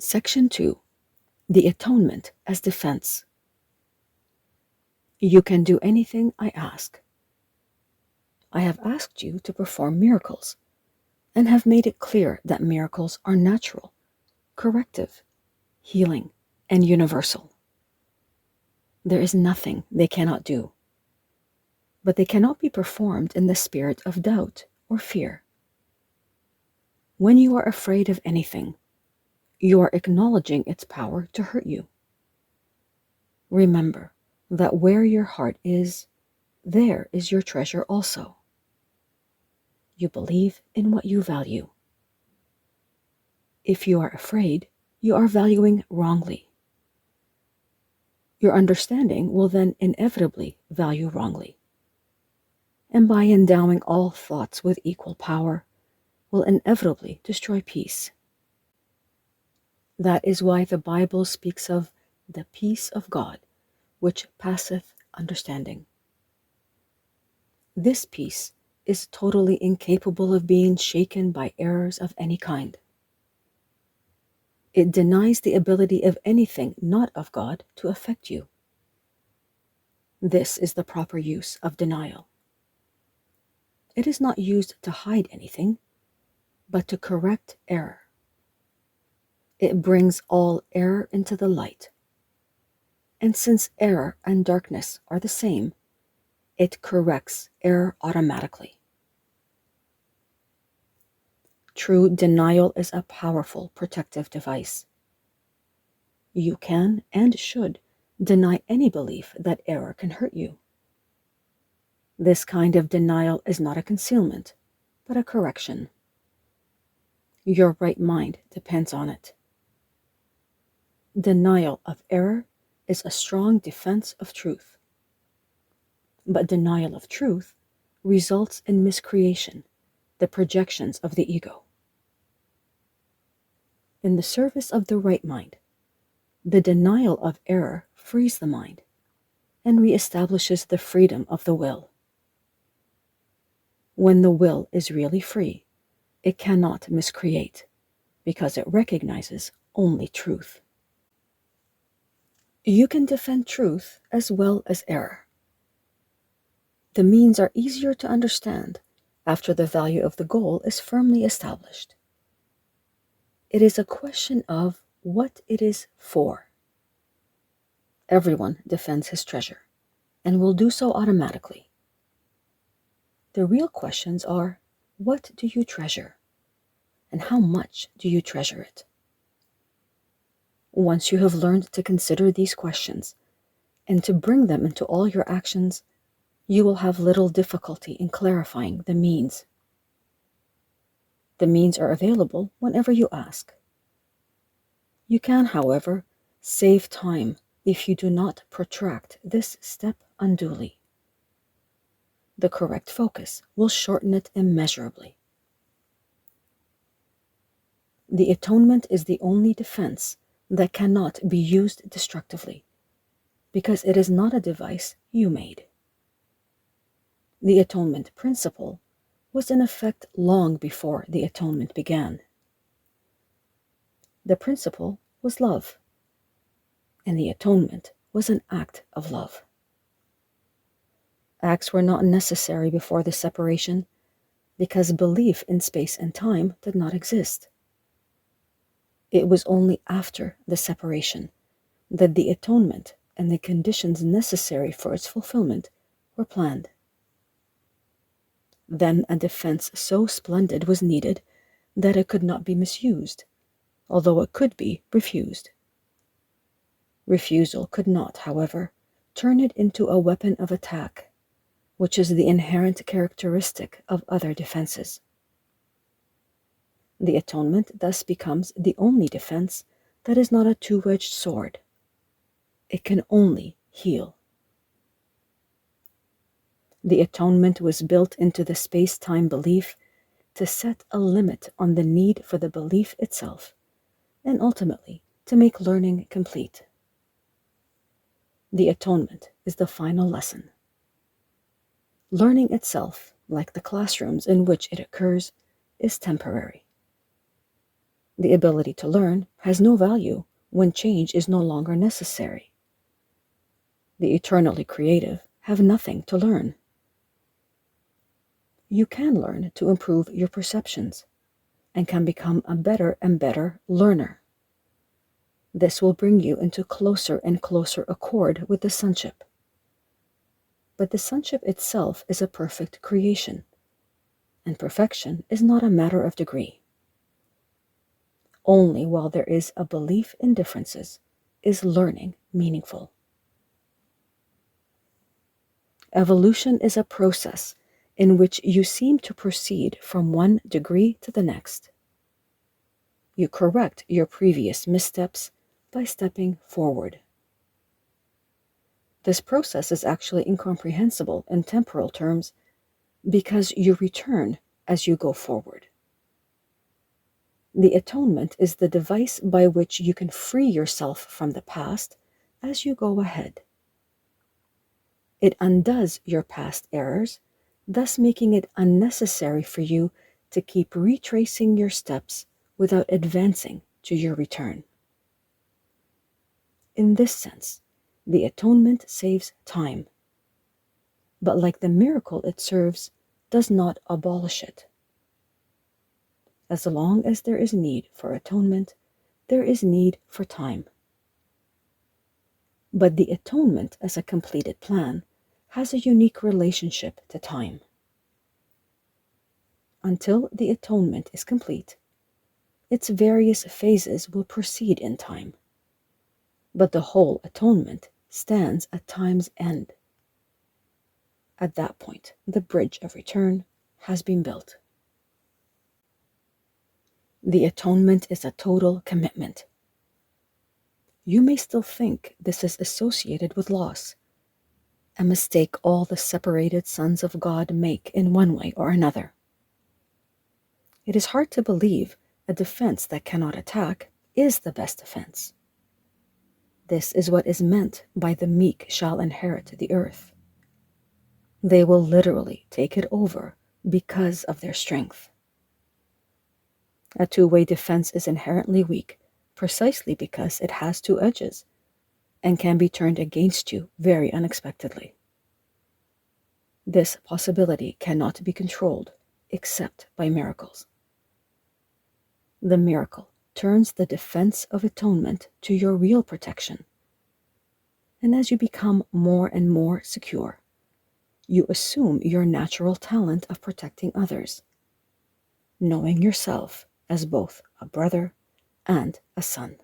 Section 2. The Atonement as Defense. You can do anything I ask. I have asked you to perform miracles, and have made it clear that miracles are natural, corrective, healing, and universal. There is nothing they cannot do, but they cannot be performed in the spirit of doubt or fear. When you are afraid of anything, you are acknowledging its power to hurt you. Remember that where your heart is, there is your treasure also. You believe in what you value. If you are afraid, you are valuing wrongly. Your understanding will then inevitably value wrongly, and by endowing all thoughts with equal power, will inevitably destroy peace. That is why the Bible speaks of the peace of God, which passeth understanding. This peace is totally incapable of being shaken by errors of any kind. It denies the ability of anything not of God to affect you. This is the proper use of denial. It is not used to hide anything, but to correct error. It brings all error into the light. And since error and darkness are the same, it corrects error automatically. True denial is a powerful protective device. You can and should deny any belief that error can hurt you. This kind of denial is not a concealment, but a correction. Your right mind depends on it. Denial of error is a strong defense of truth. But denial of truth results in miscreation, the projections of the ego. In the service of the right mind, the denial of error frees the mind and reestablishes the freedom of the will. When the will is really free, it cannot miscreate, because it recognizes only truth. You can defend truth as well as error. The means are easier to understand after the value of the goal is firmly established. It is a question of what it is for. Everyone defends his treasure, and will do so automatically. The real questions are, what do you treasure, and how much do you treasure it? Once you have learned to consider these questions, and to bring them into all your actions, you will have little difficulty in clarifying the means. The means are available whenever you ask. You can, however, save time if you do not protract this step unduly. The correct focus will shorten it immeasurably. The atonement is the only defense that cannot be used destructively, because it is not a device you made. The atonement principle was in effect long before the atonement began. The principle was love, and the atonement was an act of love. Acts were not necessary before the separation, because belief in space and time did not exist. It was only after the separation that the atonement and the conditions necessary for its fulfillment were planned. Then a defense so splendid was needed that it could not be misused, although it could be refused. Refusal could not, however, turn it into a weapon of attack, which is the inherent characteristic of other defenses. The atonement thus becomes the only defense that is not a two-edged sword. It can only heal. The atonement was built into the space-time belief to set a limit on the need for the belief itself, and ultimately to make learning complete. The atonement is the final lesson. Learning itself, like the classrooms in which it occurs, is temporary. The ability to learn has no value when change is no longer necessary. The eternally creative have nothing to learn. You can learn to improve your perceptions and can become a better and better learner. This will bring you into closer and closer accord with the sonship. But the sonship itself is a perfect creation, and perfection is not a matter of degree. Only while there is a belief in differences is learning meaningful. Evolution is a process in which you seem to proceed from one degree to the next. You correct your previous missteps by stepping forward. This process is actually incomprehensible in temporal terms because you return as you go forward. The atonement is the device by which you can free yourself from the past as you go ahead. It undoes your past errors, thus making it unnecessary for you to keep retracing your steps without advancing to your return. In this sense, the atonement saves time, but like the miracle it serves, does not abolish it. As long as there is need for atonement, there is need for time. But the atonement as a completed plan has a unique relationship to time. Until the atonement is complete, its various phases will proceed in time, but the whole atonement stands at time's end. At that point, the bridge of return has been built. The atonement is a total commitment. You may still think this is associated with loss, a mistake all the separated sons of God make in one way or another. It is hard to believe a defense that cannot attack is the best defense. This is what is meant by the meek shall inherit the earth. They will literally take it over because of their strength. A two-way defense is inherently weak precisely because it has two edges and can be turned against you very unexpectedly. This possibility cannot be controlled except by miracles. The miracle turns the defense of atonement to your real protection. And as you become more and more secure, you assume your natural talent of protecting others, knowing yourself as both a brother and a son.